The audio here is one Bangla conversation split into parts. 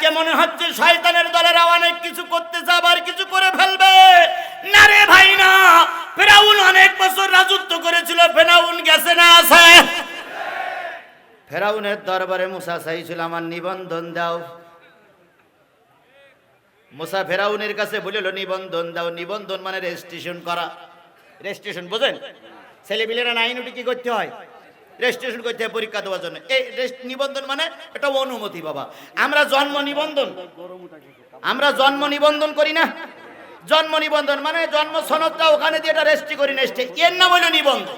দেখে মনে হচ্ছে শয়তানের দলেরা অনেক কিছু করতেছে, আবার কিছু করে ফেলবে। না রে ভাই না, ফেরাউন অনেক বছর রাজত্ব করেছিল, ফেরাউন গেছে না আছে? ফেরাউনের দরবারে মুসা চাইছিল আমার নিবন্ধন দাও। মুসা ফেরাউনের কাছে বলিল নিবন্ধন দাও। নিবন্ধন মানে রেজিস্ট্রেশন করা। রেজিস্ট্রেশন বোঝেন? ছেলেপিলেরা 9 উঠে কি করতে হয়? রেজিস্ট্রেশন করতে হয় পরীক্ষা দেওয়ার জন্য। এই নিবন্ধন মানে এটা অনুমতি বাবা। আমরা জন্ম নিবন্ধন করি না? জন্ম নিবন্ধন মানে জন্ম সনদটা ওখানে দিয়ে এটা রেজিস্ট্রি করি না, এর নাম হলো নিবন্ধন।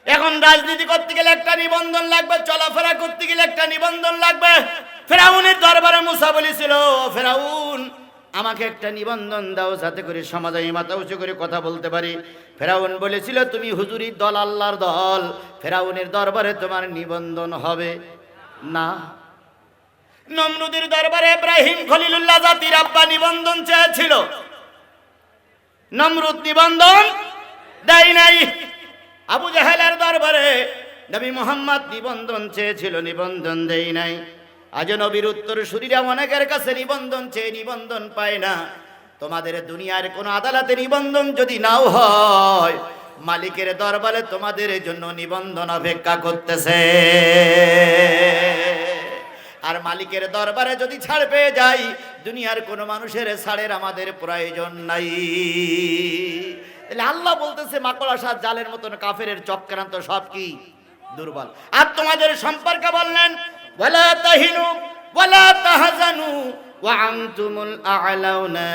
এখন রাজনীতি করতে গেলে একটা নিবন্ধন লাগবে, চলাফেরা করতে গেলে একটা নিবন্ধন লাগবে। ফেরাউনের দরবারে মুসা বলেছিল, ফেরাউন আমাকে একটা নিবন্ধন দাও যাতে করে সমাজে আমি মাথা উঁচু করে কথা বলতে পারি। ফেরাউন বলেছিল তুমি হুজুরির দল, আল্লাহর দল, ফেরাউনের দরবারে তোমার নিবন্ধন হবে না। নমরুদের দরবারে ইব্রাহিম খলিলুল্লাহ জাতির আব্বা নিবন্ধন চেয়েছিল, নমরুদ নিবন্ধন দেয় নাই। আবু জাহেলের দরবারে নবী মুহাম্মদ নিবন্ধন চেয়েছিল, নিবন্ধন দেয় নাই। আজ নবীর উত্তরসূরিরা অনেকের কাছে নিবন্ধন চেয়ে নিবন্ধন পায় না। তোমাদের দুনিয়ার কোন আদালতে নিবন্ধন যদি নাও হয়, মালিকের দরবারে তোমাদের জন্য নিবন্ধন অপেক্ষা করতেছে। আর মালিকের দরবারে যদি ছাড় পেয়ে যাই, দুনিয়ার কোন মানুষের ছাড়ের আমাদের প্রয়োজন নাই। আল্লাহ বলতেছে মাকড়সার জালের মতন কাফেরের চক্রান্ত সব কি দুর্বল। আর তোমাদের সম্পর্কে বললেন ওয়ালা তাহিনু ওয়ালা তাহজানু ওয়া আনতুমুল আ'লাউনা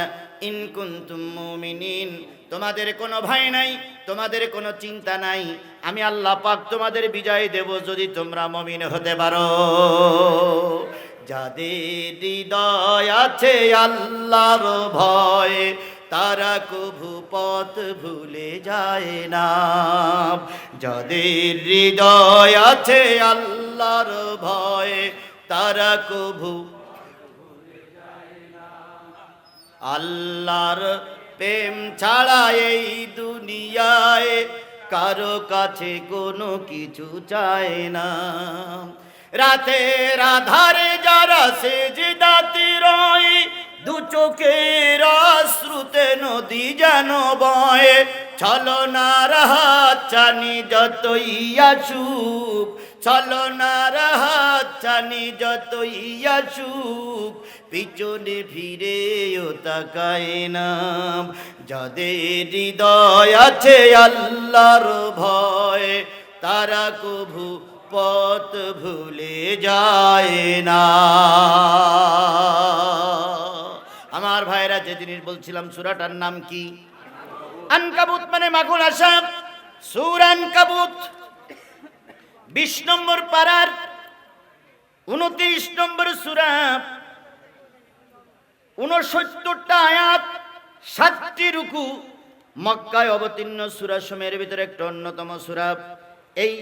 ইন কুনতুম মুমিনিন। তোমাদের কোনো ভয় নাই, তোমাদের কোনো চিন্তা নাই, আমি আল্লাহ পাক তোমাদের বিজয় দেব যদি তোমরা মুমিন হতে পারো। যাদের হৃদয় আছে আল্লাহর ভয়, তারা কভু পথ ভুলে যায় না। যাদের হৃদয় আছে আল্লাহর ভয়, তারা কভু আল্লাহর প্রেম ছাড়া এই দুনিয়ায় কারো কাছে কোনো কিছু চায় না। রাতের আধারে যারা সেজদাতে রয়, দু চোখের অশ্রুতে নদী যেন বয়। ছলনার হাত চানি যতই আসুক, ছলনার হাত চানি যতই আসুক, পিছনে ফিরেও তাকায় না। যাদের হৃদয় আছে আল্লাহর ভয়, তারা কভু পথ ভুলে যায় না। আমার ভাইরা, যে জিনিস বলছিলাম সূরাটার নাম কি? আনকাবুত মানে মাগুর আশা। সূরা আনকাবুত 20 নম্বর পারার 29 নম্বর সূরা, 69টা আয়াত, 7টি রুকু। মক্কায় অবতীর্ণ সূরা সমূহের ভিতরে একটা অন্যতম সূরা। এই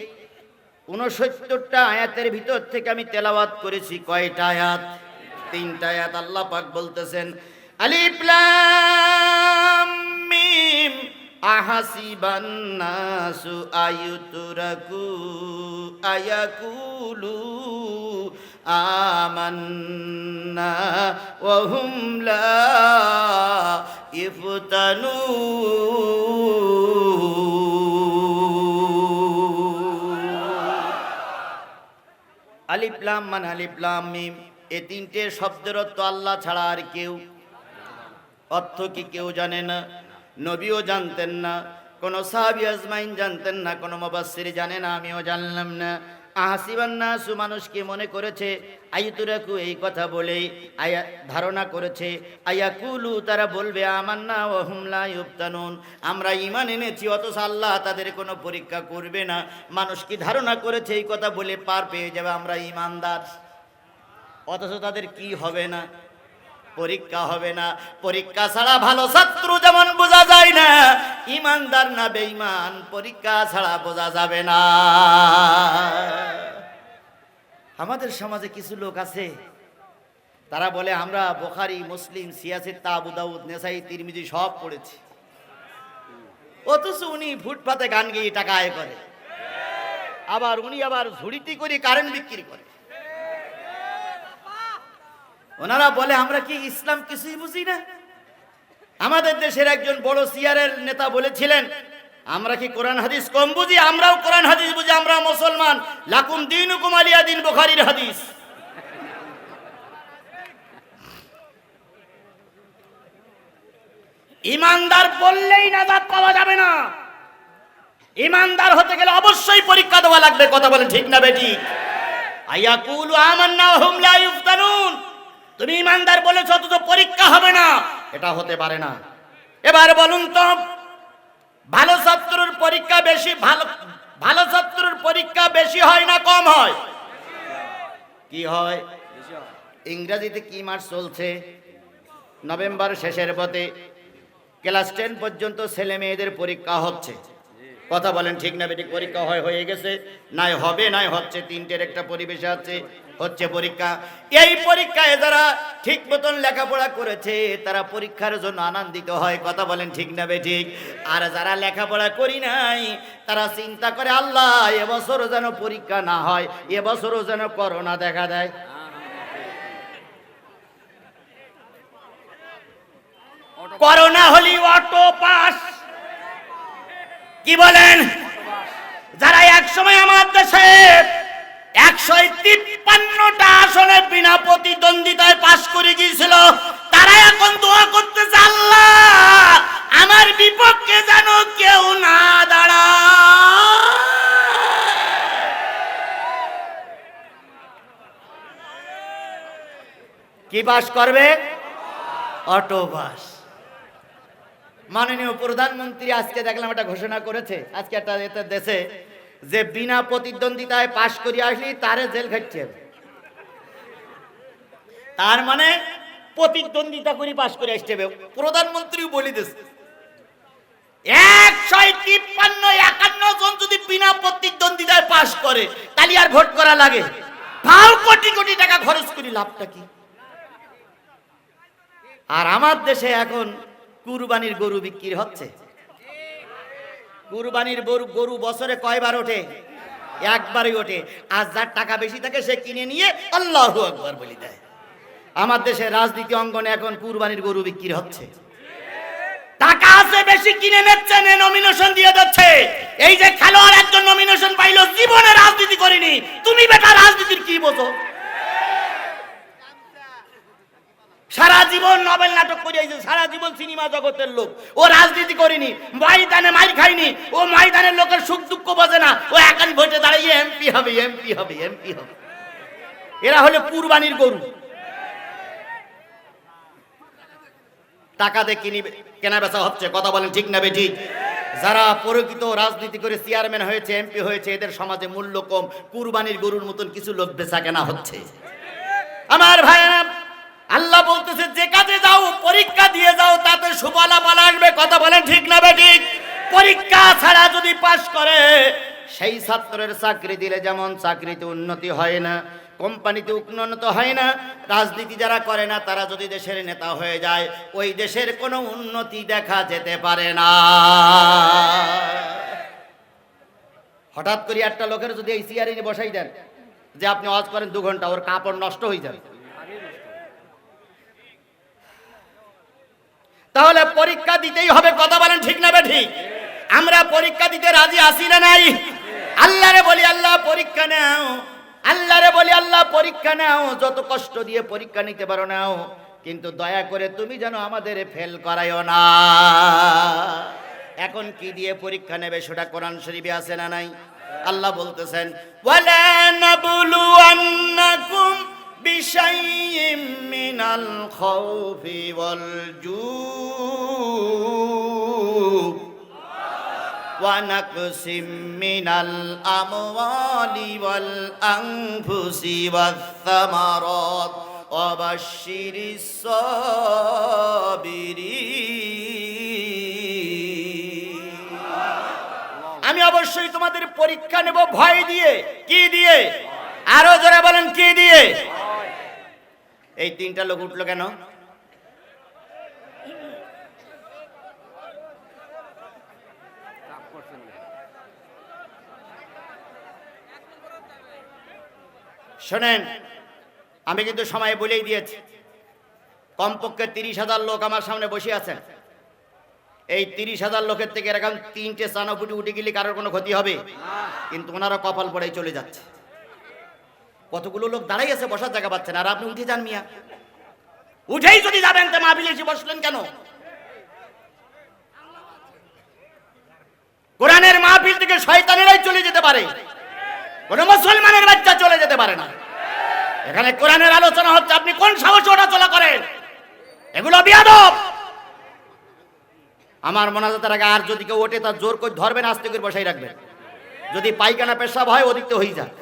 69টা আয়াতের ভিতর থেকে আমি তেলাওয়াত করেছি কয়টা আয়াত? 3টা আয়াত। আল্লাহ পাক বলতেছেন আলিফ লাম মিম আহাসিবান নাসু আয়ুতরাকু আয়াকুলু আমান্না ওয়া হুম লা ইফতানুন। আলিফ লাম মানে আলিফ লাম মিম, এই 3টে শব্দের অর্থ আল্লাহ ছাড়া আর কেউ। অর্থ কি কেউ জানে না? নবীও জানতেন না, কোন সাহাবী আজমাইন জানতেন না, কোন মুফাসসির জানে না, আমিও জানলাম না। আহাসিবান নাসু মানুষকে মনে করেছে, আইতুরাকু এই কথা বলেই ধারণা করেছে, আয়াকুলু তারা বলবে আমান্না ওয়া হুম লা ইফতানুন, আমরা ঈমান এনেছি অথচ আল্লাহ তাদের কোনো পরীক্ষা করবে না। মানুষ কি ধারণা করেছে এই কথা বলে পার পেয়ে যাবে আমরা ঈমানদার, অথচ তাদের কি হবে না? পরীক্ষা হবে না। পরীক্ষা ছাড়া ভালো ছাত্র যেমন বোঝা যায় না, ঈমানদার না বেঈমান পরীক্ষা ছাড়া বোঝা যাবে না। আমাদের সমাজে কিছু লোক আছে, তারা বলে আমরা বুখারী, মুসলিম, সিয়াসিত্তা, আবু দাউদ, নেসাই, তিরমিজি সব পড়েছি, অথচ উনি ফুটপাতে গান গেয়ে টাকা আয় করে। উনি আবার ঝুড়িটি করে কারেন্ট বিক্রি করে। ওনারা বলে আমরা কি ইসলাম কিছুই বুঝি না। আমাদের দেশের একজন বড় সিয়ারের নেতা বলেছিলেন, আমরা কি কোরআন হাদিস কম বুঝি? আমরাও কোরআন হাদিস বুঝি, আমরা মুসলমান। লাকুম দীনুকুম আলিয়া দিন, বুখারীর হাদিস। ইমানদার বললেই নাজাত পাওয়া যাবে না। ইমানদার হতে গেলে অবশ্যই পরীক্ষা দেওয়া লাগবে। কথা বলেন ঠিক না বেঠিক? আয়াকুলু আমান্না ওয়া হুম লা ইফতানুন। তুমি ইমানদার বলেছ অথচ পরীক্ষা হবে না, এটা হতে পারে না। এবার বলুন তো, ভালো ছাত্রের পরীক্ষা বেশি, ভালো ছাত্রের পরীক্ষা বেশি হয় না কম হয়? কি হয়? ইংরেজিতে কি মাস চলছে? নভেম্বর শেষের পথে। ক্লাস 10 পর্যন্ত ছেলে মেয়েদের পরীক্ষা হচ্ছে। কথা বলেন ঠিক না বেঠিক? পরীক্ষা হয়ে গেছে, নাই হবে, নাই হচ্ছে। 3টের একটা পরিবেশে হচ্ছে পরীক্ষা। এই পরীক্ষায় যারা ঠিক মতন লেখাপড়া করেছে তারা পরীক্ষার জন্য আনন্দিত হয়। কথা বলেন ঠিক না বেঠিক? আর যারা লেখাপড়া করি নাই তারা চিন্তা করে, আল্লাহ এবছরও যেন পরীক্ষা না হয়, এবছরও যেন করোনা দেখা দেয়। করোনা হলি অটো পাস। কি বলেন? যারা এক সময় আমার দেশে 153টা আসনে বিনা প্রতিদ্বন্দ্বিতায় পাশ করে গিয়েছিল, তারা এখন দোয়া করতেছে, আল্লাহ আমার বিপক্ষে যেন কেউ না দাঁড়ায়। কি পাস করবে? Auto pass. মাননীয় প্রধানমন্ত্রী আজকে দেখলাম একটা ঘোষণা করেছে, আজকে একটা দেশে, যে বিনা প্রতিদ্বন্দ্বিতায় পাশ করে আসলি তারে জেল খাটতে হবে। তার মানে প্রতিদ্বন্দ্বিতা করে পাশ করে আসতে হবে। প্রধানমন্ত্রী বলে দিয়েছে 153-51 জন যদি বিনা প্রতিদ্বন্দ্বিতায় পাশ করে তাহলে আর ভোট করা লাগে? ভাও কোটি কোটি টাকা খরচ করি, লাভটা কি? আর আমার দেশে এখন কুরবানির গরু বিক্রি হচ্ছে। কুরবানির গরু বছরে কয়বার ওঠে? একবারই ওঠে। আর যার টাকা বেশি থাকে সে কিনে নিয়ে আল্লাহু আকবার বলে দেয়। আমার দেশে রাজনীতি অঙ্গনে এখন কুরবানির গরু বিক্রি হচ্ছে। টাকা আছে বেশি, কিনে নিচ্ছে, নমিনেশন দিয়ে দিচ্ছে। এই যে খেলোয়াড় একজন নমিনেশন পাইলো, জীবনে রাজনীতি করেনি। তুমি বেটা রাজনীতির কি বোঝো? সারা জীবন নভেল নাটক করে আইছে, সারা জীবন সিনেমা জগতের লোক। ও রাজনীতি করেনি, ময়দানে মাইর খায়নি, ও ময়দানের লোকের সুখ দুঃখ বোঝে না। ও এখন ভোটে দাঁড়িয়ে এমপি হবে, এমপি হবে, এমপি হবে। এরা হলো কুরবানির গরু। টাকা দিয়ে কেনা বেচা হচ্ছে। কথা বলেন ঠিক না বেঠিক? যারা প্রকৃত রাজনীতি করে চেয়ারম্যান হয়েছে, এমপি হয়েছে, এদের সমাজে মূল্য কম। কুরবানির গরুর মতন কিছু লোক বেচা কেনা হচ্ছে। আমার ভাইরা, আল্লাহ বলতেছে যে কাজে যাও পরীক্ষা দিয়ে যাও, তাতে সুফলাফল আসবে। কথা বলেন ঠিক না বেঠিক? পরীক্ষা ছাড়া যদি পাশ করে সেই ছাত্রের চাকরি দিলে যেমন চাকরিতে উন্নতি হয় না, কোম্পানিতে উন্নত হয় না, রাজনীতি যারা করে না তারা যদি দেশের নেতা হয়ে যায় ওই দেশের কোনো উন্নতি দেখা যেতে পারে না। হঠাৎ করে একটা লোকের যদি এই চেয়ারে বসাই দেন যে আপনি ওয়াজ করেন 2 ঘন্টা, ওর কাপড় নষ্ট হয়ে যাবে। তাহলে পরীক্ষা দিতেই হবে। কথা বলেন ঠিক না বেঠিক? আমরা পরীক্ষা দিতে রাজি আছি না নাই? আল্লাহরে বলি আল্লাহ পরীক্ষা নাও, আল্লাহরে বলি আল্লাহ পরীক্ষা নাও। যত কষ্ট দিয়ে পরীক্ষা নিতে পারো নাও, কিন্তু দয়া করে তুমি যেন আমাদের ফেল করায়ও না। এখন কি দিয়ে পরীক্ষা নেবে সেটা কোরআন শরীফে আছে না নাই? আল্লাহ বলতেছেন, ওয়ালা নাবলুয়ান্নাকুম বিশাইইম মিনাল খাউফি ওয়াল জু' ওয়া নাকসিম মিনাল আমওয়ালি ওয়াল আনফুসি ওয়াস সামারাত ওয়া বাশশিরিস সাবিরিন। আমি অবশ্যই তোমাদের পরীক্ষা নেব ভয় দিয়ে। কি দিয়ে? আরো জোরে বলেন, কি দিয়ে? এই 3টা লোক উঠলো কেন? শোনেন, আমি কিন্তু সময় বলেই দিয়েছি, কমপক্ষে 30,000 লোক আমার সামনে বসে আছেন। এই 30,000 লোকের থেকে এরকম 3টে চানাপুটি উঠে গেলে কারোর কোনো ক্ষতি হবে? কিন্তু ওনারা কপাল পড়ে চলে যাচ্ছে। কতগুলো লোক দাঁড়াই আছে, বসার জায়গা পাচ্ছেন, আর আপনি উঠে যান মিয়া। উঠেই যদি যাবেন তো মাহফিলে এসে বসলেন কেন? কোরআনের মাহফিল থেকে শয়তানেরাই চলে যেতে পারে, কোন মুসলমানের বাচ্চা চলে যেতে পারে না। এখানে কোরআনের আলোচনা হচ্ছে, আপনি কোন সাহসে ওটা চলা করেন? এগুলো বিয়াদব। আমার মোনাজাতের আগে আর যদি কেউ ওঠে তার জোর করে ধরবেন, আস্তে করে বসাই রাখবেন। যদি পায়খানা পেশাব হয় ওদিক তো হয়ে যায়।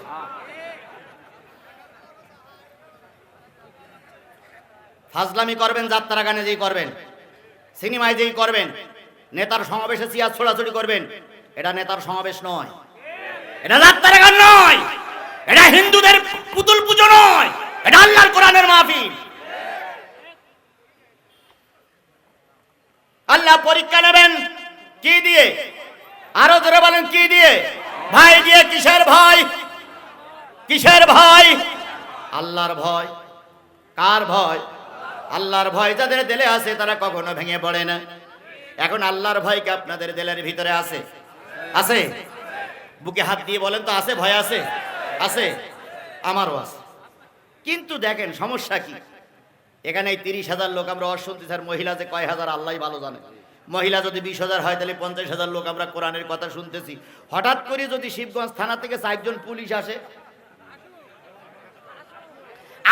ফাজলামি করবেন যাত্রা গানে যেই করবেন, সিনেমায় যেই করবেন, নেতার সমাবেশে চেয়ার ছোড়াছুড়ি করবেন, এটা নেতার সমাবেশ নয়, এটা যাত্রা গান নয়, এটা হিন্দুদের পুতুল পুজো নয়, এটা আল্লাহর কোরআনের মাহফিল। আল্লাহ পরীক্ষা নেবেন কি দিয়ে? আরো ধরে বলেন কি দিয়ে? ভাই দিয়ে। কিসের ভয়? কিসের ভয়? আল্লাহর ভয়। কার ভয়? আল্লাহর ভয় যাদের দিলে আছে তারা কখনো ভেঙে পড়ে না। এখন আল্লাহর ভয় কি আপনাদের দিলের ভিতরে আছে? আছে? বুকে হাত দিয়ে বলেন তো আছে? ভয় আছে? আছে? আমারও আছে। কিন্তু দেখেন সমস্যা কি, এখানে 30,000 লোক আমরা ওয়াজ শুনতেছি, আর মহিলা যে কয় হাজার আল্লাহই ভালো জানে। মহিলা যদি 20,000 হয় তাহলে 50,000 লোক আমরা কোরআনের কথা শুনতেছি। হঠাৎ করে যদি শিবগঞ্জ থানা থেকে 4 জন পুলিশ আসে,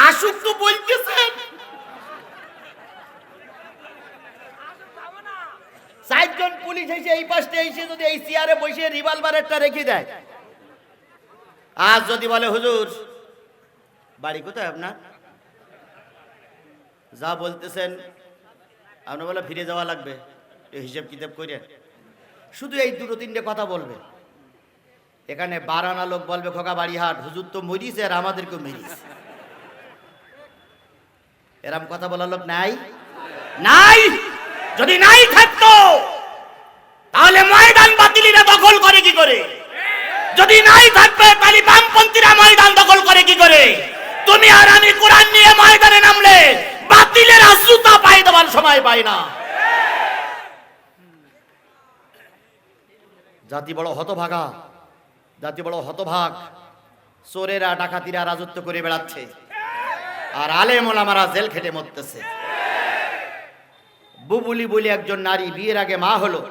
আসুক তো বলতেছেন, 4 জন পুলিশ এসে এই পাশে এসে যদি এই চেয়ারে বসে রিভলভারেরটা রেখে দেয়, আর যদি বলে হুজুর বাড়ি কোথায় আপনার, যা বলতেছেন আপনি বলে ফিরে যাওয়া লাগবে, হিসেব কিতাব করে শুধু এই 2-3টে কথা বলবে। এখানে 12 আনা লোক বলবে খোকা বাড়িহাট, হুজুর তো মরিছে আর আমাদেরকেও মেরিছে। এরকম কথা বলার লোক নাই? নাই। যদি নাই থাকতো তাহলে ময়দান বাতিলিরা দখল করে কি করে? যদি নাই থাকবে তাহলে বামপন্থীরা ময়দান দখল করে কি করে? তুমি আর আমি কোরআন নিয়ে ময়দানে নামলে বাতিলের জুতা পাই দেওয়ার সময় পাই না। জাতি বড় হতভাগা, জাতি বড় হতভাগ। চোরেরা ডাকাতিরা রাজত্ব করে বেড়াচ্ছে, আর আলেম ওলামারা জেল খেটে মরতেছে। বুবুলি বলে একজন নারী বিয়ের আগে মা হলো।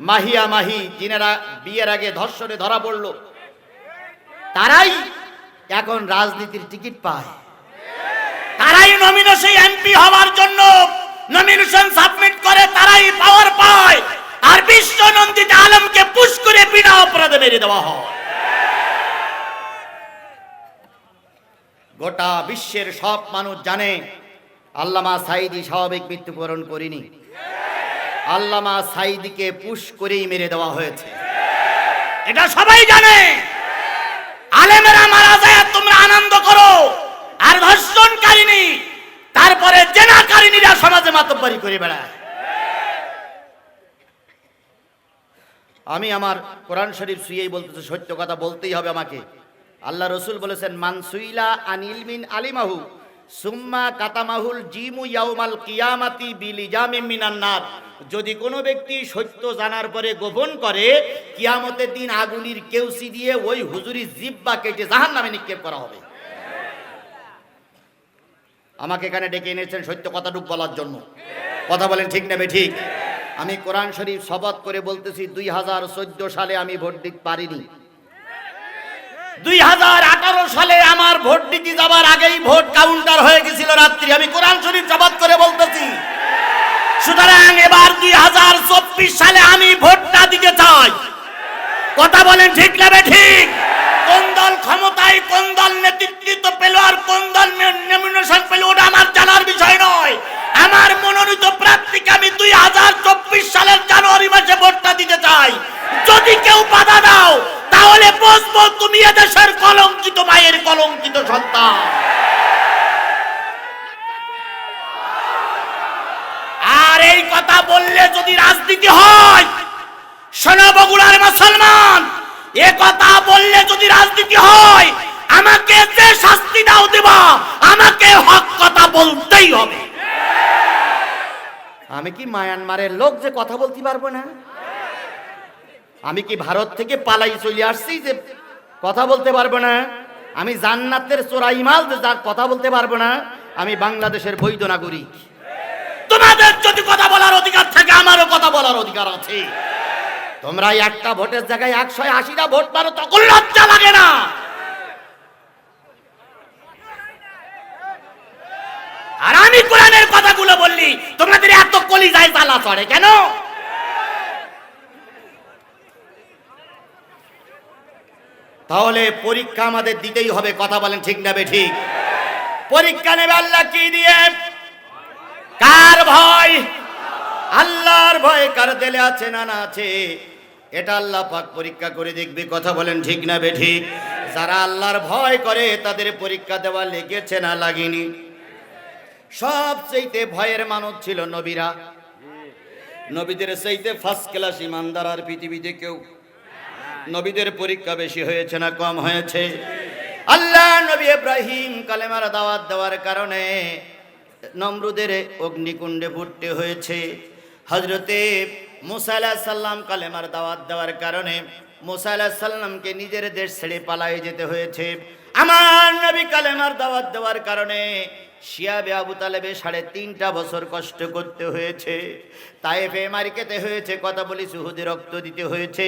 মাহিয়া মাহি যিনারা বিয়ের আগে ধর্ষণে ধরা পড়লো, তারাই এখন রাজনীতির টিকিট পায়, তারাই নমিনেশন এমপি হওয়ার জন্য নমিনেশন সাবমিট করে, তারাই পাওয়ার পায়। আর বিশ্বনন্দিত আলমকে পুশ করে বিনা অপরাধে মেরে দেওয়া হয়। গোটা বিশ্বের সব মানুষ জানে আল্লামা সাঈদী স্বাভাবিক মৃত্যুবরণ করেনি, আল্লামা সাঈদীকে পুশ করেই মেরে দেওয়া হয়েছে, এটা সবাই জানে। আলেমেরা মারা যায় তোমরা আনন্দ করো, আর ধর্ষণকারিনী তারপরে জেনাকারিনীরা সমাজে মাতব্বরি করে বেড়ায়। আমি আমার কোরআন শরীফ ছুঁয়েই বলতেছি, সত্য কথা বলতেই হবে আমাকে। আল্লাহ রসুল বলেছেন, মানসুইলা আনিল মিন আলিমাহু সুম্মা কাতামাহুল জিমু ইয়াউমাল কিয়ামাতি বিলিজামিন মিনান নার। যদি কোনো ব্যক্তি সত্য জানার পরে গোপন করে, কিয়ামতের দিন আগুনের কেউসি দিয়ে ওই হুজুরি জিহ্বা কেটে জাহান্নামে নিক্ষেপ করা হবে। আমাকে এখানে ডেকে এনেছেন সত্য কথাটুকু বলার জন্য। কথা বলেন ঠিক নেবে ঠিক? আমি কোরআন শরীফ শপথ করে বলতেছি, 2014 সালে আমি ভোট দিতে পারিনি। 2018 সালে আমার ভোট দিতে যাবার আগেই ভোট কাউন্টার হয়ে গেছিল রাত্রি। আমি কোরআন শরীফ শপথ করে বলতেছি। সুতরাং এবার 2024 সালে আমি ভোটটা দিতে চাই। কথা বলেন ঠিক নেবে ঠিক? কোন দল ক্ষমতায়, কোন দল নেতৃত্ব পেল, আর কোন দল নমিনেশন পেল, ওটা আমার জানার বিষয় নয়। আমার মনোনীত প্রার্থীকে আমি 2024 সালের জানুয়ারি মাসে ভোটটা দিতে চাই। যদি কেউ বাধা দাও তাহলে বুঝবো তুমি এদেশের কলঙ্কিত মায়ের কলঙ্কিত সন্তান। আর এই কথা বললে যদি রাজনীতি হয়, শোনো বগুড়ার মুসলমান, এ কথা বললে যদি রাজনীতি হয়, আমাকে যে শাস্তি দাও দেবা, আমাকে আমি কি মায়ানমারের লোক যে কথা বলতে পারবো না? আমি কি ভারত থেকে পালাই চলে আসছি যে কথা বলতে পারবো না? আমি জান্নাতের চোরাই মাল যে কথা বলতে পারবো না? আমি বাংলাদেশের বৈধ নাগরিক। তোমাদের যদি কথা বলার অধিকার থাকে, আমারও কথা বলার অধিকার আছে। তোমরা একটা ভোটের জায়গায় 180টা ভোট পারো, তখন লজ্জা লাগে না? আর আমি কোরআনের কথাগুলো বললি তোমাদের এত কলিজায় জ্বালা চড়ে কেন? তাহলে পরীক্ষা আমাদের দিতেই হবে, কথা বলেন ঠিক না বেঠিক? পরীক্ষা নেবে আল্লাহ কি দিয়ে? কার ভয়? আল্লাহর ভয় কার দিলে আছে না না আছে, এটা আল্লাহ পাক পরীক্ষা করে দেখবে, কথা বলেন ঠিক না বেঠিক? যারা আল্লাহর ভয় করে তাদের পরীক্ষা দেওয়া লেগেছে না লাগেনি? সবচেয়ে ভয়ের মানুষ ছিল নবীরা। নবীদের চাইতে ফার্স্ট ক্লাস ইমানদার আর পৃথিবীতে কেউ। নবীদের পরীক্ষা বেশি হয়েছে না কম হয়েছে? আল্লাহ নবী ইব্রাহিম কালেমার দাওয়াত দেওয়ার কারণে নমরুদের অগ্নিকুণ্ডে পড়তে হয়েছে। হযরতে মুসা আলাইহিস সালাম কালেমার দাওয়াত দেওয়ার কারণে মুসা আলাইহিস সালামকে নিজের দেশ ছেড়ে পালায়ে যেতে হয়েছে। আমার নবী কালেমার দাওয়াত দেওয়ার কারণে শিয়াবে আবু তালেবে 3.5 বছর কষ্ট করতে হয়েছে। তায়েফে মার খেতে হয়েছে, কথা বলি উহুদে রক্ত দিতে হয়েছে,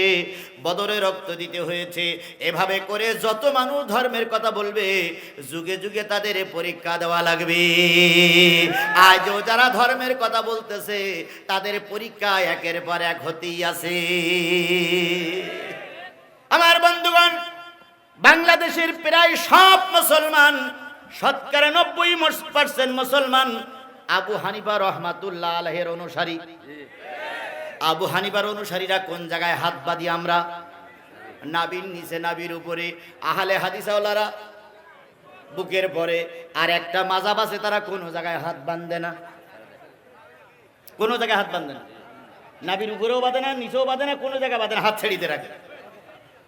বদরে রক্ত দিতে হয়েছে। এভাবে করে যত মানুষ ধর্মের কথা বলবে যুগে যুগে তাদের পরীক্ষা দেওয়া লাগবে। আজও যারা ধর্মের কথা বলতেছে তাদের পরীক্ষা একের পর এক হতেই আছে। আমার বন্ধুগণ, বাংলাদেশের প্রায় সব মুসলমান, শতকরা 90% মুসলমান আবু হানিফা রহমাতুল্লাহ আলাইহির অনুসারী। আবু হানিফার অনুসারীরা কোন জায়গায় হাত বাঁধি আমরা? নাবির নিচে, নাবির উপরে। আহলে হাদিসওয়ালারা বুকের পরে। আর একটা মাযহাব আছে, তারা কোনো জায়গায় হাত বাঁধে না, কোনো জায়গায় হাত বাঁধে না। নাবির উপরেও বাঁধে না, নিচেও বাঁধে না, কোনো জায়গায় বাঁধে না, হাত ছেড়ে রাখে।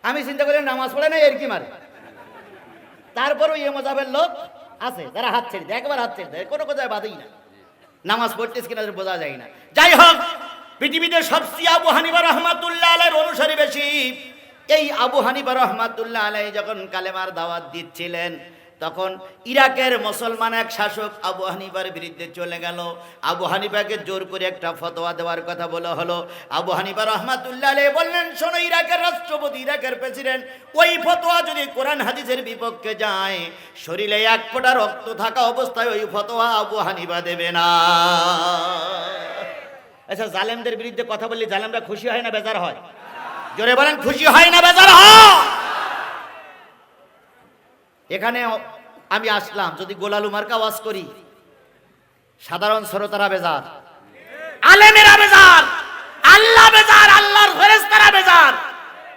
আমি চিন্তা করি নামাজ পড়ে না, এর কি মারে? তারপরও এই মাযহাবের লোক আছে যারা হাত ছেড়ে দেয়, একবার হাত ছেড়ে দেয়, কোনো কোথায় বাঁধেই না। নামাজ পড়তেছে কিনা বোঝা যায় না। যাই হোক, পৃথিবীতে সবচেয়ে আবু হানিফা রহমাতুল্লাহ আলাইহির অনুসারী বেশি। এই আবু হানিফা রহমাতুল্লাহ আলাইহি যখন কালেমার দাওয়াত দিচ্ছিলেন, তখন ইরাকের মুসলমান এক শাসক আবু হানিফার বিরুদ্ধে চলে গেল। আবু হানিফাকে জোর করে একটা ফতোয়া দেওয়ার কথা বলা হলো। আবু হানিফা রহমাতুল্লাহ আলাইহি বললেন, শোনো, ইরাকের রাষ্ট্রপতি, ইরাকের প্রেসিডেন্ট, ওই ফতোয়া যদি কোরআন হাদিসের বিপক্ষে যায়, শরীরে এক ফোঁটা রক্ত থাকা অবস্থায় ওই ফতোয়া আবু হানিফা দেবে না। আচ্ছা, জালেমদের বিরুদ্ধে কথা বললে জালেমরা খুশি হয় না বেজার হয়? জোরে বলেন, খুশি হয় না বেজার হয়? এখানে আমি আসলাম, যদি গোলালু মার্কা ওয়াজ করি, সাধারণ শ্রোতারা বেজার, আলেমেরা বেজার, আল্লাহ বেজার, আল্লাহর ফেরেশতারা বেজার।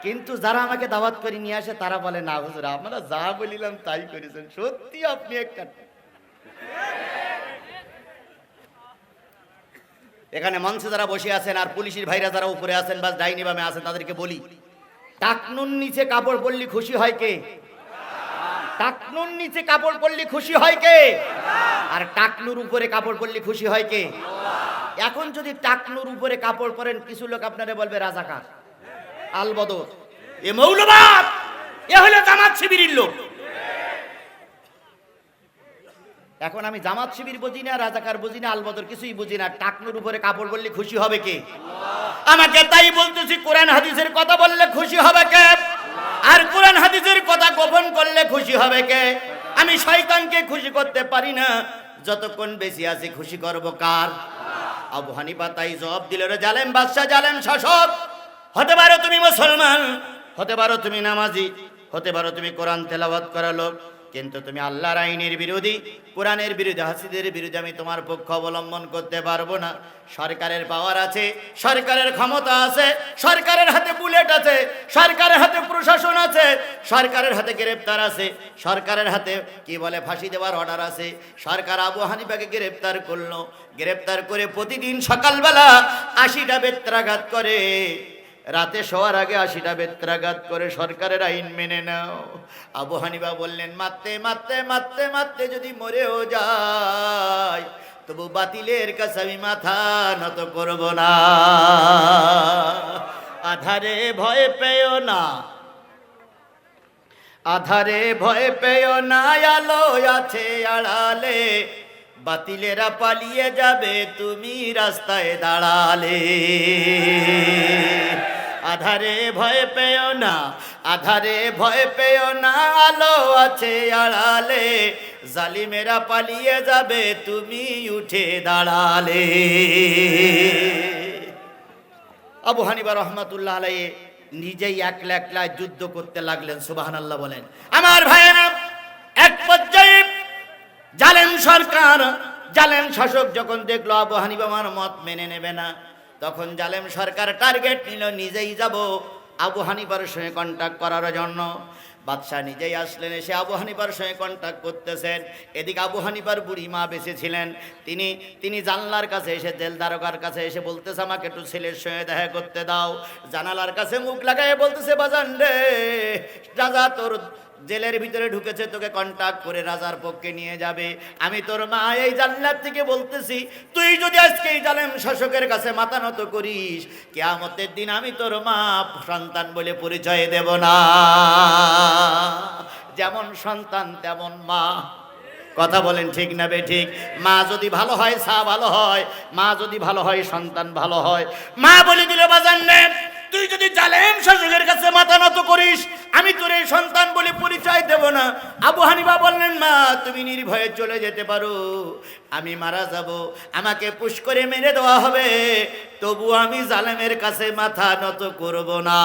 কিন্তু যারা আমাকে দাওয়াত করে নিয়ে আসে তারা বলে, না হুজুর, আপনারা যা বলিলাম তাই করেছেন, সত্যি আপনি একটা। এখানে মঞ্চে যারা বসে আছেন আর পুলিশের ভাইরা যারা উপরে আছেন বা ডাইনি বামে আছেন, তাদেরকে বলি, টাকনুর নিচে কাপড় পরলে খুশি হয় কে? টাকনুর নিচে কাপড় পরলে খুশি হয় কে? আর টাকনুর উপরে কাপড় পরলে খুশি হয় কে? এখন যদি টাকনুর উপরে কাপড় পরেন, কিছু লোক আপনারা বলবে রাজাকার, আলবদর, এ মৌলবাদ, এ হলো জামাত শিবিরের লোক। এখন আমি জামাত শিবির বুঝি না, রাজাকার বুঝি না, আলবদর কিছুই বুঝি না। টাকনুর উপরে কাপড় পরলে খুশি হবে কে? আমাকে তাই বলতেছি, কোরআন হাদিসের কথা বললে খুশি হবে কে? আর কোরআন হাদিসের কথা গোপন করলে খুশি হবে কে? আমি শয়তানকে খুশি করতে পারি না, যতক্ষণ বেশি আছে খুশি করব কার? আবু হানিফা তাই জবাব দিল, রে জালেম বাদশা, জালেম শাসক, হতে পারো তুমি মুসলমান, হতে পারো তুমি নামাজি, হতে পারো তুমি কোরআন তেলাওয়াত করা লোক, কিন্তু তুমি আল্লাহর আইনের বিরোধী, কোরআনের বিরোধী, হাসিদের বিরোধী আমি তোমার পক্ষ অবলম্বন করতে পারবো না। সরকারের পাওয়ার আছে, সরকারের ক্ষমতা আছে, সরকারের হাতে বুলেট আছে, সরকারের হাতে প্রশাসন আছে, সরকারের হাতে গ্রেপ্তার আছে, সরকারের হাতে কি বলে ফাঁসি দেওয়ার অর্ডার আছে। সরকার আবু হানিফাকে গ্রেপ্তার করলো, গ্রেপ্তার করে প্রতিদিন সকালবেলা 80টা বেত্রাঘাত করে, রাতে শোয়ার আগে 80টা বেত্রাঘাত করে। সরকারের আইন মেনে নাও। আবু হানিফা বললেন, মারতে মারতে মারতে মারতে যদি মরেও যায় তবু বাতিলের কাছে আমি মাথা নত করব না। আধারে ভয় পেও না, আধারে ভয় পেও না, আলো আছে আড়ালে, বাতিলেরা পালিয়ে যাবে তুমি রাস্তায় দাঁড়ালে। আধারে ভয় পেও না, আধারে ভয় পেও না, আলো আছে আড়ালে, জালিমেরা পালিয়ে যাবে তুমি উঠে দাঁড়ালে। আবু হানিফা রহমাতুল্লাহ আলাইহি নিজেই একলা একলা যুদ্ধ করতে লাগলেন। সুবহানাল্লাহ বলেন। আমার ভাইয়েরা, এক পর্যায়ে জালেম সরকার, জালেম শাসক যখন দেখলো আবু হানিফা আমার মত মেনে নেবে না, তখন জালেম সরকার টার্গেট নিল নিজেই যাব আবু হানিফার সঙ্গে কন্ট্যাক্ট করার জন্য। বাদশাহ নিজেই আসলেন, এসে আবু হানিফার সঙ্গে কন্ট্যাক্ট করতেছেন। এদিকে আবু হানিফার বুড়ি মা বেঁচে ছিলেন। তিনি জানলার কাছে এসে, জেল দারোগার কাছে এসে বলতেছে, আমাকে একটু ছেলের সঙ্গে দেখা করতে দাও। জানালার কাছে মুখ লাগায় বলতেছে, বাজান রে, রাজা তোর জেলের ভিতরে ঢুকেছে, তোকে কন্ট্যাক্ট করে রাজার পক্ষে নিয়ে যাবে। আমি তোর মা এই জান্নাত থেকে বলতেছি, তুই যদি আজকে এই জালেম শাসকের কাছে মাথা নত করিস, কিয়ামতের দিন আমি তোর মা সন্তান বলে পরিচয় দেব না। যেমন সন্তান তেমন মা। কথা বলেন ঠিক না বেঠিক? মা যদি ভালো হয় সা ভালো হয়, মা যদি ভালো হয় সন্তান ভালো হয়। মা বলে দিল, বাজান রে, তুই যদি জালেম শাসকের কাছে মাথা নত করিস, আমি তোর এই সন্তান বলে পরিচয় দেব না। আবু হানিফা বললেন, মা তুমি নির্ভয়ে চলে যেতে পারো, আমি মারা যাব, আমাকে পুশ করে মেরে দেওয়া হবে, তবু আমি জালেমের কাছে মাথা নত করব না।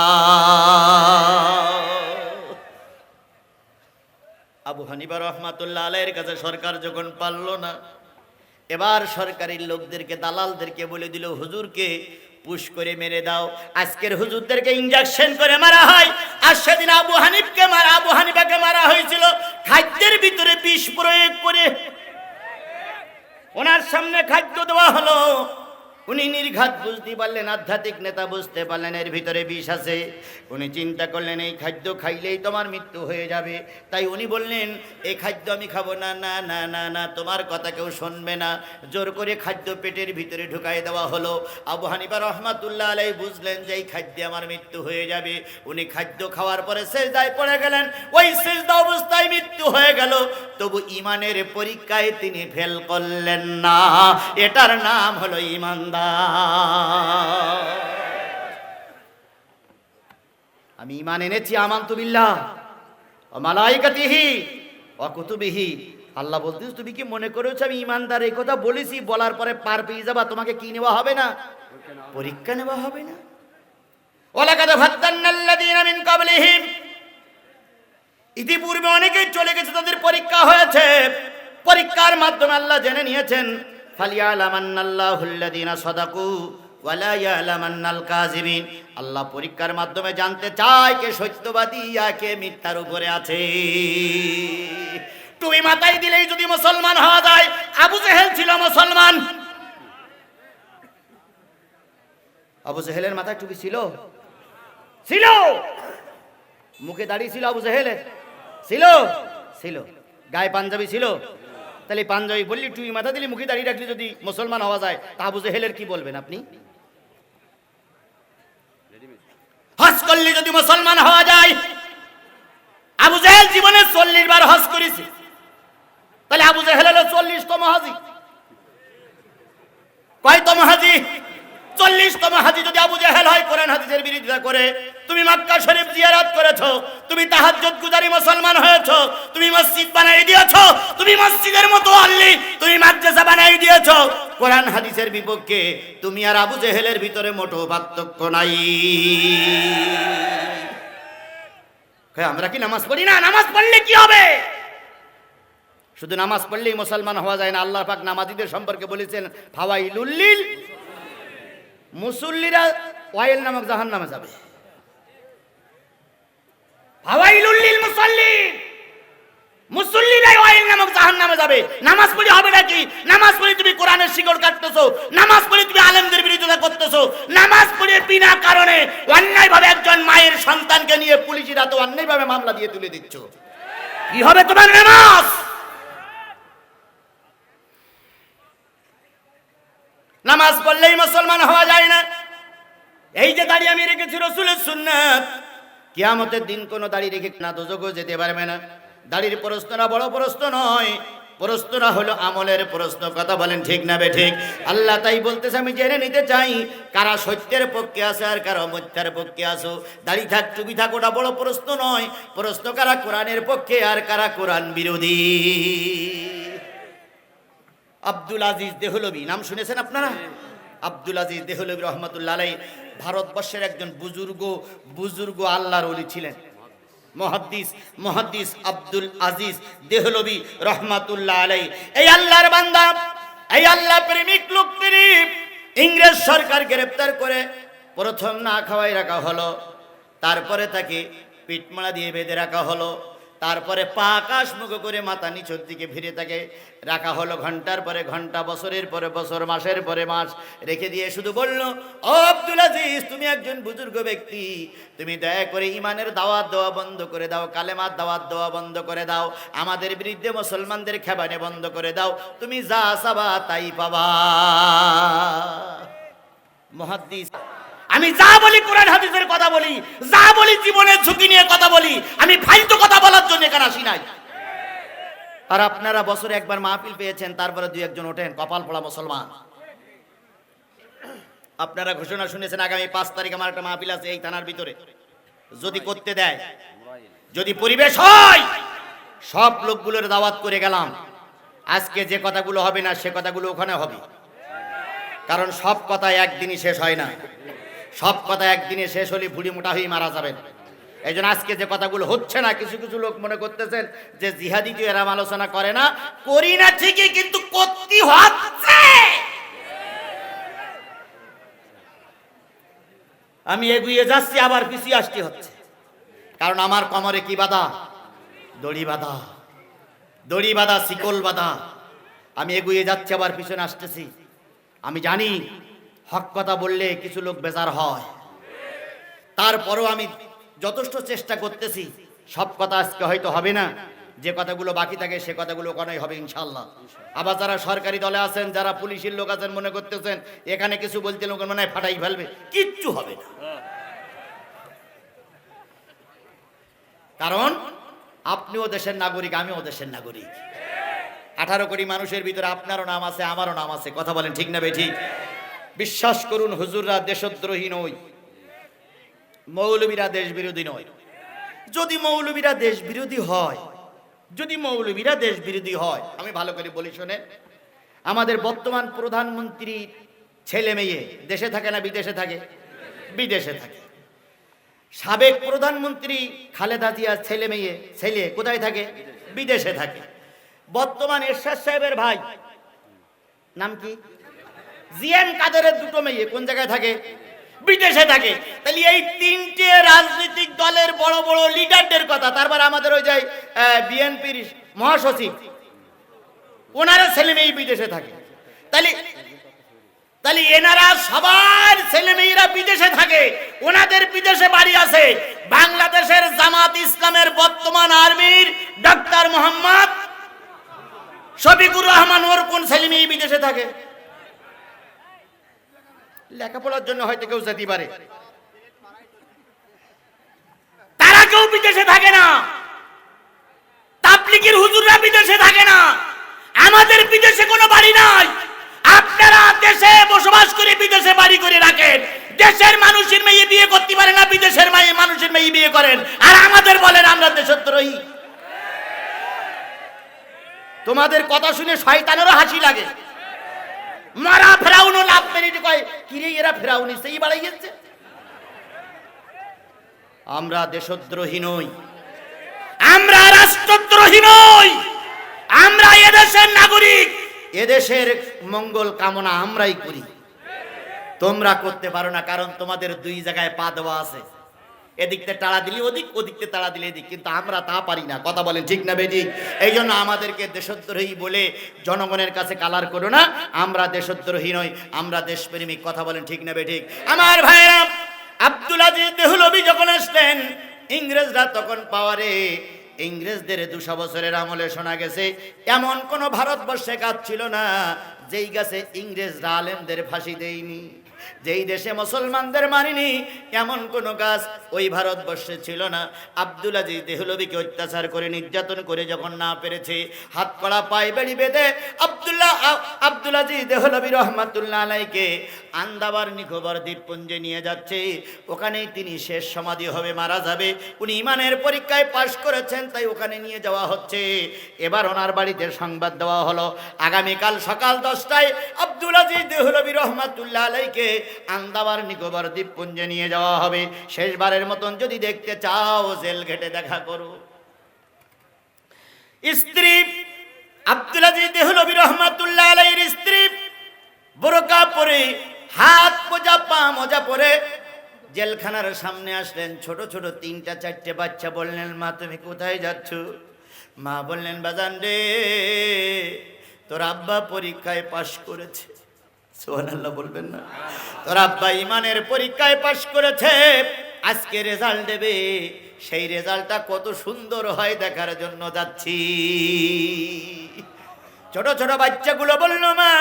আবু হানিফা রহমাতুল্লাহ আলাইহির কাছে সরকার যখন পারল না, এবার সরকারি লোকদেরকে, দালালদেরকে বলে দিল, হুজুরকে পুশ করে মেরে দাও। আজকের হুজুরদেরকে ইনজেকশন করে মারা হয়, আর সেদিন আবু হানিফাকে মারা হয়েছিল খাদ্যের ভিতরে বিষ প্রয়োগ করে। ওনার সামনে খাদ্য দেওয়া হলো, উনি নির্ঘাত বুঝতে পারলেন, আধ্যাত্মিক নেতা বুঝতে পারলেন এর ভিতরে বিষ আছে। উনি চিন্তা করলেন এই খাদ্য খাইলেই তোমার মৃত্যু হয়ে যাবে। তাই উনি বললেন, এই খাদ্য আমি খাবো না। না না না না, তোমার কথা কেউ শুনবে না। জোর করে খাদ্য পেটের ভিতরে ঢুকাই দেওয়া হলো। আবু হানিফা রহমাতুল্লাহ আলাইহি বুঝলেন যে এই খাদ্যে আমার মৃত্যু হয়ে যাবে। উনি খাদ্য খাওয়ার পরে সিজদায় পড়ে গেলেন। ওই সিজদা অবস্থায় মৃত্যু হয়ে গেল, তবু ইমানের পরীক্ষায় তিনি ফেল করলেন না। এটার নাম হলো ইমানদার। আমি ঈমান এনেছি, আমানতু বিল্লাহ ওয়া মালাইকাতিহি ওয়া কুতুবিহি। আল্লাহ বলতেছে, তুমি কি মনে করেছো আমি ঈমানদার? এই কথা বলেছি, বলার পরে পার পেয়ে যাবা, তোমাকে কি নেওয়া হবে না? পরীক্ষা নেওয়া হবে না? ওয়ালাকাদ ফাত্তানাল্লাযীনা মিন ক্বাবলিহিম, ইতিপূর্বে অনেকেই চলে গেছে, তাদের পরীক্ষা হয়েছে। পরীক্ষার মাধ্যমে আল্লাহ জেনে নিয়েছেন, ফালিয়ালামান্নাল্লাহুল্লাযীনা সাদাকু ওয়া লা ইয়ালামান্নাল কাযিবিন। আল্লাহ পরীক্ষার মাধ্যমে জানতে চায় কে সত্যবাদী আর কে মিথ্যার উপরে আছে। টুপি মাথায় দিলেই যদি মুসলমান হওয়া যায়, আবু জেহেল ছিল মুসলমান। আবু জেহেলের মাথায় টুপি ছিল? ছিল। মুখে দাড়ি ছিল আবু জেহেলের? ছিল। ছিল। গায়ে পাঞ্জাবি ছিল? তাহলে পাঞ্জাবি বললি, টুপি মাথা দিলি, মুখে দাঁড়িয়ে রাখলি যদি মুসলমান হওয়া যায়, তা আবু জেহেলের কি বলবেন আপনি? হজ করলে যদি মুসলমান হওয়া যায়, আবু জেহেল জীবনে 40 বার হজ করেছে, তাহলে আবু জেহেল হলো 40তম হাজি। কয়তম হাজি? 40তম হাজি যদি আবু জেহেল হয়, কোরআন হাদিসের বিরোধিতা করে। তুমি মক্কা শরীফ জিয়ারত করেছো, তুমি তাহাজ্জুদ গুজারি মুসলমান হয়েছো, তুমি মসজিদ বানাই দিয়েছো, তুমি মসজিদের মতো আল্লি, তুমি মাদ্রাসা বানাই দিয়েছো। কোরআন হাদিসের বিপক্ষে তুমি আর আবু জেহেলের ভিতরে মোটো পার্থক্য নাই। আমরা কি নামাজ পড়ি না? নামাজ পড়লে কি হবে? শুধু নামাজ পড়লেই মুসলমান হওয়া যায় না। আল্লাহ পাক নামাজীদের সম্পর্কে বলেছেন, ফাওয়াইলুল লিল মুসল্লিরা ওয়াইল নামক জাহান্নামে যাবে। ফাওয়াইলুল লিল মুসাল্লিন, মুসল্লিরা ওয়াইল নামক জাহান্নামে যাবে। নামাজ পড়ে হবে নাকি? নামাজ পড়ে তুমি কোরআনের শিকড় কাটতেছো, নামাজ পড়ে তুমি আলেমদের বিরোধিতা করতেছো, নামাজ পড়ে বিনা কারণে অন্যায়ভাবে একজন মায়ের সন্তানকে নিয়ে পুলিশের হাতে অন্যায়ভাবে মামলা দিয়ে তুলে দিচ্ছ। কি হবে তোমার নামাজ? নামাজ পড়লেই মুসলমান হওয়া যায় না। এই যে দাড়ি আমি রেখেছি রাসূলের সুন্নাত, কিয়ামতের দিন কোনো দাড়ি রেখে না দোজখে যেতে পারবে না। দাড়ির প্রশ্নটা বড় প্রশ্ন নয়, প্রশ্নটা হলো আমলের প্রশ্ন। কথা বলেন ঠিক না বেঠিক? আল্লাহ তাই বলতেছে, আমি জেনে নিতে চাই কারা সত্যের পক্ষে আছে আর কারা মিথ্যার পক্ষে আছো। দাড়ি থাক টুপি থাক ওটা বড় প্রশ্ন নয়, প্রশ্ন কারা কোরআনের পক্ষে আর কারা কোরআন বিরোধী। আব্দুল আজিজ দেহলভী নাম শুনেছেন আপনারা? আব্দুল আজিজ দেহলভী রহমতুল্লাহ আলাইহি ভারতবর্ষের একজন বুজুর্গ আল্লাহর ওলি ছিলেন। মুহাদ্দিস আব্দুল আজিজ দেহলভী রহমাতুল্লাহ আলাইহি। এই আল্লাহর বান্দা, এই আল্লাহ প্রেমিক লোকটি ইংরেজ সরকার গ্রেফতার করে প্রথম না খাওয়াই রাখা হলো, তারপরে তাকে পিঠমালা দিয়ে বেঁধে রাখা হলো, তারপরে পা আকাশ মুখ করে মাথা নিচের দিকে ফিরে তাকে রাখা হলো ঘন্টার পরে ঘন্টা, বছরের পরে বছর, মাসের পরে মাস রেখে দিয়ে শুধু বলল, ও আব্দুল আজিজ, তুমি একজন বুজুর্গ ব্যক্তি, তুমি দয়া করে ইমানের দাওয়াত দেওয়া বন্ধ করে দাও, কালেমার দাওয়াত দেওয়া বন্ধ করে দাও, আমাদের বিরুদ্ধে মুসলমানদের খেবানে বন্ধ করে দাও, তুমি যা চাবা তাই পাবা। মুহাদ্দিস, আমি যা বলি কোরআন হাদিসের কথা বলি, যা বলি জীবনের ঝুঁকি নিয়ে কথা বলি, আমি ফালতু কথা বলার জন্য এখানে আসি নাই। আর আপনারা বছরে একবার মাহফিল পেয়েছেন, তারপরে দুই একজন ওঠেন, কপাল পোড়া মুসলমান। আপনারা ঘোষণা শুনেছেন আগামী 5 তারিখ আমার একটা মাহফিল আছে এই থানার ভিতরে, যদি করতে দেয়, যদি পরিবেশ হয়, সব লোকগুলোর দাওয়াত করে গেলাম। আজকে যে কথাগুলো হবে না সে কথাগুলো ওখানে হবে, কারণ সব কথা একদিনই শেষ হয় না। সব কথা একদিনে শেষ হলে ভুড়ি মোটা হয়ে মারা যাবেন। এই জন্য আজকে যে কথাগুলো হচ্ছে না, কিছু কিছু লোক মনে করতেছেন যে জিহাদি তো এরাম আলোচনা করে না, করি না ঠিকই, কিন্তু করতে হচ্ছে। আমি এগিয়ে যাচ্ছি, আবার পিছিয়ে আসতে হচ্ছে, কারণ আমার কোমরে কি বাধা? দড়ি বাধা, দড়ি বাধা, শিকল বাধা। আমি এগিয়ে যাচ্ছি, আবার পিছনে আসতেছি। আমি জানি হক কথা বললে কিছু লোক বেজার হয়, তারপরও আমি যথেষ্ট চেষ্টা করতেছি। সব কথা আজকে হয়তো হবে না, যে কথাগুলো বাকি থাকে সে কথাগুলো ওখানেই হবে ইনশাল্লাহ। আবার যারা সরকারি দলে আছেন, যারা পুলিশের লোক আছেন, মনে করতেছেন এখানে কিছু বলতে লোক মনে হয় ফাটাই ফেলবে, কিচ্ছু হবে না। কারণ আপনিও দেশের নাগরিক, আমিও দেশের নাগরিক। 18 কোটি মানুষের ভিতরে আপনারও নাম আছে, আমারও নাম আছে। কথা বলেন ঠিক না বেঠিক? বিশ্বাস করুন, হুজুররা দেশদ্রোহী নয়, মৌলবীরা দেশ বিরোধী নয়। যদি মৌলবীরা দেশ বিরোধী হয়, আমি ভালো করে বলি শোনেন, আমাদের বর্তমান প্রধানমন্ত্রী ছেলে মেয়ে দেশে থাকে না বিদেশে থাকে? বিদেশে থাকে। সাবেক প্রধানমন্ত্রী খালেদা জিয়ার ছেলে কোথায় থাকে? বিদেশে থাকে। বর্তমান এরশাদ সাহেবের ভাই নাম কি? জিএম কাদেরের দুটো মেয়ে কোন জায়গায় থাকে? বিদেশে থাকে। তাহলে এই তিনটে রাজনৈতিক দলের বড় বড় লিডারদের কথা, তারপর আমাদের ওই যে বিএনপির মহাসচিব, ওনারা ছেলে মেয়ে বিদেশে থাকে। তাহলে এনারা সবার ছেলে মেয়েরা বিদেশে থাকে, ওনাদের বিদেশে বাড়ি আছে। বাংলাদেশের জামাত ইসলামের বর্তমান আর্মির ডক্টর মোহাম্মদ শফিকুর রহমান, ওর কোন ছেলে মেয়ে বিদেশে থাকে? লেখাপড়ার জন্য হয়তো কেউ যেতে পারে, তারা কেউ বিদেশে থাকে না। তাবলীগের হুজুররা বিদেশে থাকে না। আমাদের বিদেশে কোনো বাড়ি নাই। আপনারা দেশে বসবাস করে বিদেশে বাড়ি করে রাখেন, দেশের মানুষের মেয়ে বিয়ে করতে পারে না, বিদেশের মানুষের মেয়ে বিয়ে করেন, আর আমাদের বলেন আমরা দেশদ্রোহী। তোমাদের কথা শুনে শয়তানেরও হাসি লাগে। মারা ফেরাউনও লাভ মেরে কয়, কিরে এরা ফেরাউনি সেই বাড়াই গেছে। আমরা দেশদ্রোহী নই, আমরা রাষ্ট্রদ্রোহী নই, আমরা এদেশের নাগরিক। এদেশের মঙ্গল কামনা আমরাই করি, তোমরা করতে পারো না, কারণ তোমাদের দুই জায়গায় পা দেওয়া আছে। এদিকতে তাড়া দিলে ওদিক, ওদিকতে তাড়া দিলে এদিক, কিন্তু আমরা তা পারি না। কথা বলেন ঠিক না বেঠিক? এই জন্য আমাদেরকে দেশদ্রোহী বলে জনগণের কাছে কালার করো না। আমরা দেশদ্রোহী নই, আমরা দেশপ্রেমিক। কথা বলেন ঠিক না বেঠিক? আমার ভাইরা, আব্দুল আজিজ দেহলভী যখন আসলেন, ইংরেজরা তখন পাওয়ারে, ইংরেজদের 200 বছরের আমলে শোনা গেছে এমন কোন ভারতবর্ষে গাছ ছিল না যেই গাছে ইংরেজরা আলেমদের ফাঁসি দেয়নি। যেই দেশে মুসলমানদের মারিনি এমন কোন গাছ ওই ভারতবর্ষে ছিল না। আব্দুল আজিজ দেহলভিকে অত্যাচার করে নির্যাতন করে যখন না পেরেছে, হাত কড়া পায়ে বেড়ি বেঁধে আব্দুল আজিজ দেহলভি রহমাতুল্লাহ আলাইকে আন্দামান নিকোবর দ্বীপপুঞ্জে নিয়ে যাচ্ছে। ওখানেই তিনি শেষ সমাধি হবে, মারা যাবে। উনি ইমানের পরীক্ষায় পাশ করেছেন, তাই ওখানে নিয়ে যাওয়া হচ্ছে। এবার ওনার বাড়িতে সংবাদ দেওয়া হলো আগামীকাল সকাল 10টায় আব্দুল আজিজ দেহলভি রহমাতুল্লাহ আলাইকে আন্দামান নিকোবর দ্বীপপুঞ্জে নিয়ে যাওয়া হবে। শেষবারের মতন যদি দেখতে চাও জেল গেটে দেখা করো। স্ত্রী আব্দুল আজিজ দেহলভি রহমাতুল্লাহ আলাইহির স্ত্রী বোরকা পরে, হাত মোজা পা মোজা পরে জেলখানার সামনে আসলেন। ছোট ছোট 3-4টে বাচ্চা। বললেন, মা তুমি কোথায় যাচ্ছ? মা বললেন, বাজান রে, তোর আব্বা পরীক্ষায় পাশ করেছে। সুবহানাল্লাহ বলবেন না? তোর আব্বা ইমানের পরীক্ষায় পাশ করেছে, আজকে রেজাল্ট দেবে। সেই রেজাল্টটা কত সুন্দর হয় দেখার জন্য যাচ্ছি। ছোট ছোট বাচ্চাগুলো বলল, মা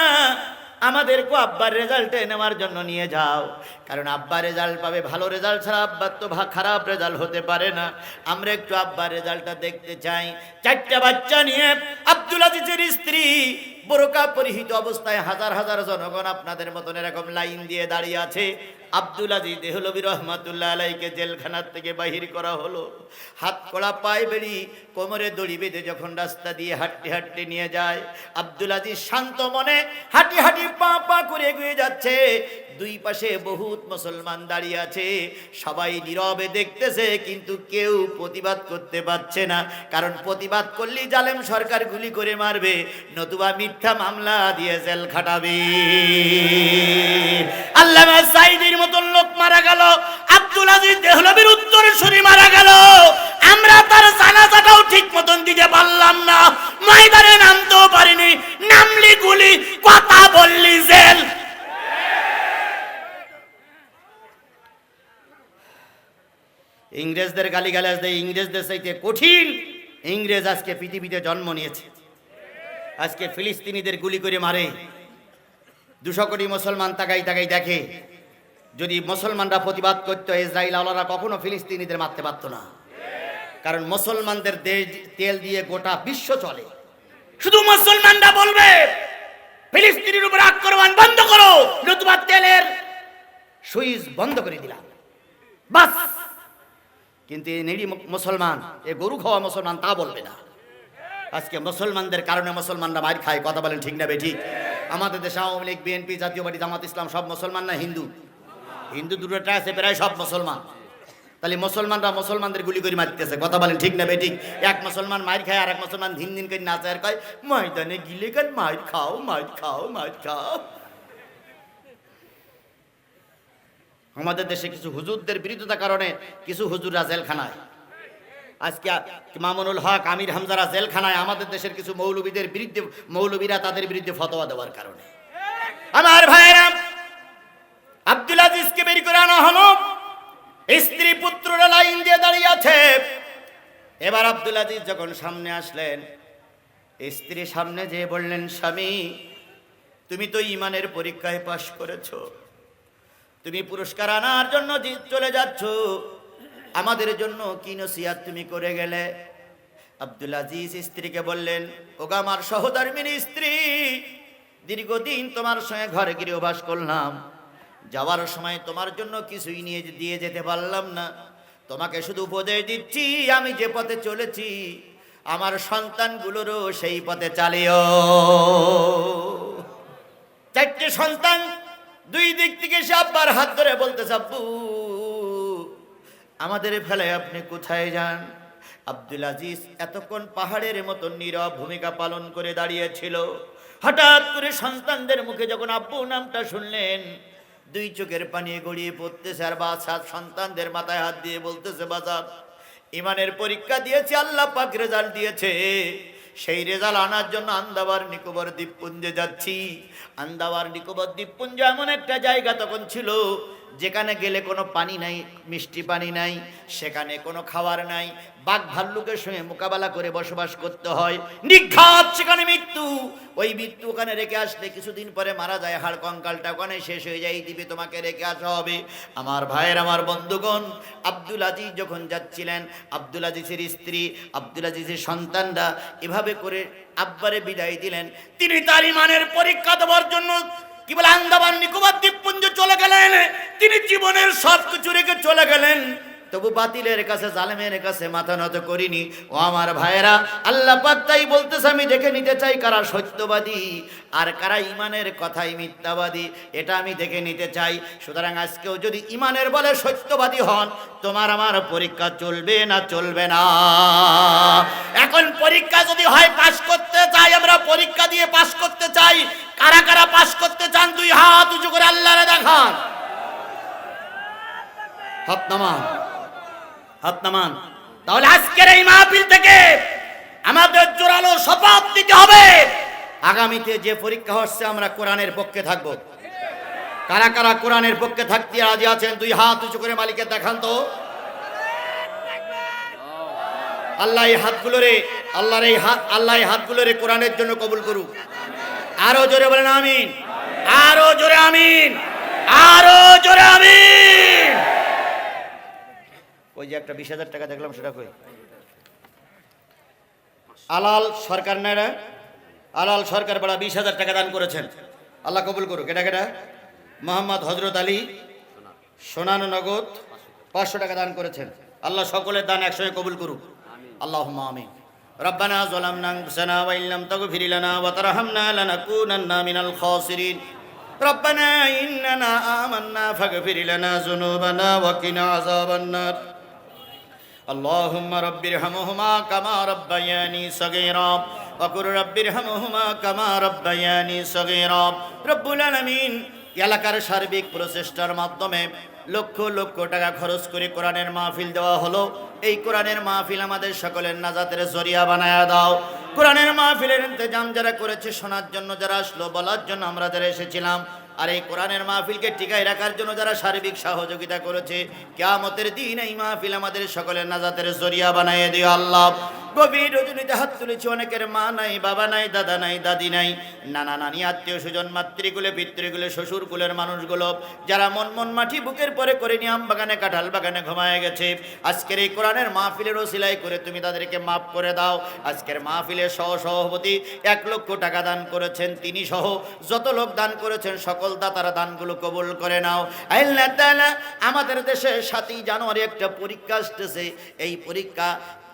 আমাদেরকে আব্বার রেজাল্টে নেওয়ার জন্য নিয়ে যাও, কারণ আব্বা রেজাল্ট পাবে। ভালো রেজাল্ট ছাড়া আব্বার তো খারাপ রেজাল্ট হতে পারে না। আমরা একটু আব্বার রেজাল্টটা দেখতে চাই। 4টা বাচ্চা নিয়ে আব্দুল আজিজের স্ত্রী বোরকা পরিহিত অবস্থায়, হাজার হাজার জনগণ আপনাদের মতন এরকম লাইন দিয়ে দাঁড়িয়ে আছে। আব্দুল আজিজ দেহলভি রহমাতুল্লাহ আলাইকে জেলখানার থেকে বাহির করা হলো। হাত কড়া পায়ে বেড়ি, কোমরে দড়ি বেঁধে যখন রাস্তা দিয়ে হাঁটতে হাঁটতে নিয়ে যায়, আব্দুল আজিজ শান্ত মনে হাঁটি হাঁটি পা পা করে এগিয়ে যাচ্ছে। দুই পাশে বহুত মুসলমান দাঁড়িয়ে আছে, সবাই নীরবে দেখতেছে, কিন্তু কেউ প্রতিবাদ করতে পারছে না। কারণ প্রতিবাদ করলেই জালেম সরকার গুলি করে মারবে, নতুবা মিথ্যা মামলা দিয়ে জেল খাটাবে। আল্লামা সাঈদীর মতন লোক মারা গেল, আব্দুল আজিজ দেহলভির উত্তরসূরি মারা গেল। আমরা তার জানাজাটাও ঠিক মতন দিতে পারলাম না, ময়দানে নামতেও পারিনি। নামলি গুলি, কথা বললি জেল। ইংরেজদের গালিগালাজ দেয়, ইংরেজদের চাইতে কঠিন ইংরেজ আজকে পৃথিবীতে জন্ম নিয়েছে। আজকে ফিলিস্তিনিদের গুলি করে মারে। 200 কোটি মুসলমান তাকাই তাকাই দেখে। যদি মুসলমানরা প্রতিবাদ করতো, ইসরায়েল আওলারা কখনো ফিলিস্তিনিদের মারতে পারত না। কারণ মুসলমানদের দেশ তেল দিয়ে গোটা বিশ্ব চলে। শুধু মুসলমানরা বলবে ফিলিস্তিনের উপর আক্রমণ বন্ধ করো, নতুবা তেলের সুইচ বন্ধ করে দিলাম, বাস। কিন্তু এই নেড়ি মুসলমান, এ গরু খাওয়া মুসলমান তা বলবে না। আজকে মুসলমানদের কারণে মুসলমানরা মার খায়। কথা বলেন ঠিক না বেঠিক? আমাদের দেশে আওয়ামী লীগ, বিএনপি, জাতীয় পার্টি, জামাত ইসলাম সব মুসলমান না হিন্দু? হিন্দু দুটোটা আছে, প্রায় সব মুসলমান। তাহলে মুসলমানরা মুসলমানদের গুলি করে মারতেছে। কথা বলেন ঠিক না বেঠিক? এক মুসলমান মার খায়, আর এক মুসলমান দিন দিন করে নাচে আর কয় ময়দানে গিলে কেন মার খাও, মার খাও, মার খাও। আমাদের দেশে কিছু হুজুরদের বিরোধিতার কারণে কিছু হুজুররা জেলখানায়। আজকে মামুনুল হক, আমির হামজারা জেলখানায়। আমাদের দেশের কিছু মৌলবীদের বিরুদ্ধে, মৌলবীরা তাদের বিরুদ্ধে ফতোয়া দেওয়ার কারণে। আমার ভাইয়েরা, আব্দুল আজিজকে বের করে আনা হলো। স্ত্রী পুত্ররা লাইন দিয়ে দাঁড়িয়ে আছে। এবার আব্দুল আজিজ যখন সামনে আসলেন, স্ত্রী সামনে যেয়ে বললেন, স্বামী তুমি তো ইমানের পরীক্ষায় পাশ করেছো, তুমি পুরস্কার আনার জন্য চলে যাচ্ছ, আমাদের জন্য কি নসিহত তুমি করে গেলে? আব্দুল আজিজ স্ত্রীকে বললেন, ওগো আমার সহধর্মিনী স্ত্রী, দীর্ঘদিন তোমার সঙ্গে ঘরে গৃহবাস করলাম, যাওয়ার সময় তোমার জন্য কিছুই নিয়ে দিয়ে যেতে পারলাম না। তোমাকে শুধু উপদেশ দিচ্ছি, আমি যে পথে চলেছি আমার সন্তানগুলোরও সেই পথে চালিও। 4টে সন্তান দুই দিক থেকে সে আব্বার হাত ধরে বলতেছে, আব্বু আমাদের ফেলে আপনি কোথায় যান? আব্দুল আজিজ এতক্ষণ পাহাড়ের মতো নীরব ভূমিকা পালন করে দাঁড়িয়েছিল। হঠাৎ করে সন্তানদের মুখে যখন আব্বু নামটা শুনলেন, 2 চোখের পানি গড়িয়ে পড়তেছে। আর বাচ্চা সন্তানদের মাথায় হাত দিয়ে বলতেছে, বাজার ইমানের পরীক্ষা দিয়েছে, আল্লাহ পাক রেজাল্ট দিয়েছে, সেই রেজাল্ট আনার জন্য আন্দামান নিকোবর দ্বীপপুঞ্জে যাচ্ছি। আন্দামান নিকোবর দ্বীপপুঞ্জ এমন একটা জায়গা তখন ছিল যেখানে গেলে কোনো পানি নাই, মিষ্টি পানি নাই, সেখানে কোনো খাবার নাই, বাঘ ভাল্লুকের সঙ্গে মোকাবেলা করে বসবাস করতে হয়, নিঘাত সেখানে মৃত্যু। ওই মৃত্যু ওখানে রেখে আসলে কিছুদিন পরে মারা যায়, হাড় কঙ্কালটা ওখানে শেষ হয়ে যায়, দিবে তোমাকে রেখে আসা হবে। আমার ভাইয়ের, আমার বন্ধুগণ, আব্দুল আজিজ যখন যাচ্ছিলেন, আব্দুল আজিজের স্ত্রী, আব্দুল আজিজের সন্তানরা এভাবে করে আব্বারে বিদায় দিলেন। তিনি তার ইমানের পরীক্ষা দেওয়ার জন্য কি বলে আন্দামান নিকোবর দ্বীপপুঞ্জ চলে গেলেন। তিনি জীবনের সব কিছু রেখে চলে গেলেন, তবু বাতিলের কাছে, জালেমের কাছে মাথা নত করিনি। ও আমার ভাইয়েরা, আল্লাহ পাক তাই বলতেছে, আমি দেখে নিতে চাই কারা সত্যবাদী আর কারা ইমানের কথাই মিথ্যাবাদী, এটা আমি দেখে নিতে চাই। সুতরাং আজকেও যদি ইমানের বলে সত্যবাদী হন, তোমার আমার পরীক্ষা চলবে না চলবে না? এখন পরীক্ষা যদি হয় পাস করতে চাই, আমরা পরীক্ষা দিয়ে পাস করতে চাই। কারা কারা পাস করতে চান দুই হাত উঁচু করে আল্লাহরে দেখান। হাত নামান, হাত নামান। তাহলে আজকের এই মাহফিল থেকে আমাদের জোরালো শপথ নিতে হবে, আগামীতে যে পরীক্ষা হচ্ছে আমরা কোরআনের পক্ষে থাকব। কারা কারা কোরআনের পক্ষে থাকতে রাজি আছেন দুই হাত উঁচু করে মালিকের দেখান তো। আল্লাহ এই হাতগুলোরে, আল্লাহর এই হাত, আল্লাহ এই হাতগুলোরে কোরআনের জন্য কবুল করুক। আরো জোরে বলেন আমিন, আরো জোরে আমিন, আরো জোরে আমিন। ওই যে একটা 20,000 টাকা দেখলাম, সেটা কই? আলাল সরকার নারা, আলাল সরকার বড় 20,000 টাকা দান করেছেন, আল্লাহ কবুল করুক। এটা কেটা? মোহাম্মদ হযরত আলী সোনানো নগদ 500 টাকা দান করেছেন, আল্লাহ সকলের দান একসঙ্গে কবুল করুক, আল্লাহুম্মা আমিন। রব্বানা যালামনা আনফুসানা ওয়া ইল্লাম তাগফির লানা ওয়া তারহামনা লানাকুনান্না মিনাল খাসিরিন। রব্বানা ইন্নানা আমান্না ফাগফির লানা যুনুবানা ওয়া কিনা আযাবান নার। আল্লাহুম্মা রাব্বিরহামহুমা কামা রাব্বায়ানি সাগীরা ওয়া কুর রাব্বিরহামহুমা কামা রাব্বায়ানি সাগীরা। রব্বুল আলামিন, এলাকার সার্বিক প্রচেষ্টার মাধ্যমে লক্ষ লক্ষ টাকা খরচ করে কোরআনের মাহফিল দেওয়া হলো। এই কোরআনের মাহফিল আমাদের সকলের নাজাতের জরিয়া বানায়া দাও। কোরআনের মাহফিলের ইন্তজাম যারা করেছে, শোনার জন্য যারা আসলো, বলার জন্য আমরা যারা এসেছিলাম, আর এই কোরআনের মাহফিলকে টিকায় রাখার জন্য যারা সার্বিক সহযোগিতা করেছে, কিয়ামতের দিন এই মাহফিল আমাদের সকলের নাজাতের জরিয়া বানিয়ে দিও আল্লাহ। গভীর রজনীতে হাত তুলেছি, অনেকের মা নাই, বাবা নাই, দাদা নাই, দাদি নাই, নানা নানি, আত্মীয় স্বজন, মাতৃকুলে, পিতৃকুলে, শ্বশুরকুলের মানুষগুলো যারা মন মাটি বুকের পরে করে নিয়ে আম বাগানে, কাঁঠাল বাগানে ঘুমায় গেছে, আজকের এই কোরআনের মাহফিলের ওসিলাই করে তুমি তাদেরকে মাফ করে দাও। আজকের মাহফিলের সহসভাপতি 1 লক্ষ টাকা দান করেছেন, তিনি সহ যত লোক দান করেছেন সকল দাতারা দানগুলো কবুল করে নাও। আল্লাহ তাআলা, আমাদের দেশে 7ই জানুয়ারি একটা পরীক্ষা আসতেছে, এই পরীক্ষা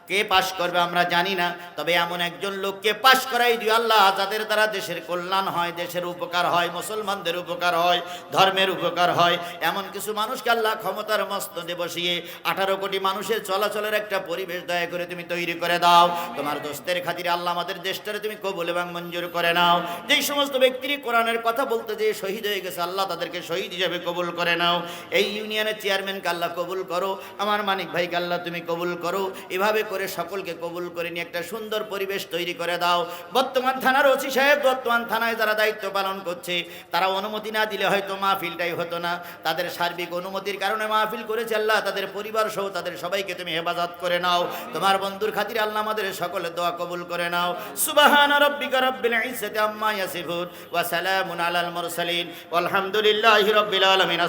কে পাশ করবে আমরা জানি না, তবে এমন একজন লোককে পাশ করাই দিও আল্লাহ, যাদের দ্বারা দেশের কল্যাণ হয়, দেশের উপকার হয়, মুসলমানদের উপকার হয়, ধর্মের উপকার হয়। এমন কিছু মানুষকে আল্লাহ ক্ষমতার মস্তদে বসিয়ে 18 কোটি মানুষের চলাচলের একটা পরিবেশ দয়া করে তুমি তৈরি করে দাও। তোমার দোস্তের খাতিরে আল্লাহ আমাদের দেশটারে তুমি কবুল এবং মঞ্জুর করে নাও। যেই সমস্ত ব্যক্তি কোরআনের কথা বলতে যে শহীদ হয়ে গেছে, আল্লাহ তাদেরকে শহীদ হিসেবে কবুল করে নাও। এই ইউনিয়নের চেয়ারম্যানকে আল্লাহ কবুল করো, আমার মানিক ভাইকে আল্লাহ তুমি কবুল করো। এভাবে করে সকলকে কবুল করে নিয়ে একটা সুন্দর পরিবেশ তৈরি করে দাও। বর্তমান থানার ওসি সাহেব, বর্তমান থানায় যারা দায়িত্ব পালন করছে, তারা অনুমতি না দিলে হয়তো মাহফিলটাই হতো না। তাদের সার্বিক অনুমতির কারণে মাহফিল করেছে আল্লাহ, তাদের পরিবার সহ তাদের সবাইকে তুমি হেফাজত করে নাও। তোমার বন্ধুর খাতিরে আল্লাহ আমাদের সকলের দোয়া কবুল করে নাও। সুবহান রাব্বিকা রাব্বিল ইজ্জাতি আম্মা ইয়াসিফুন ওয়া সালামুন আলাল মুরসালিন ওয়ালহামদুলিল্লাহি রাব্বিল আলামিন।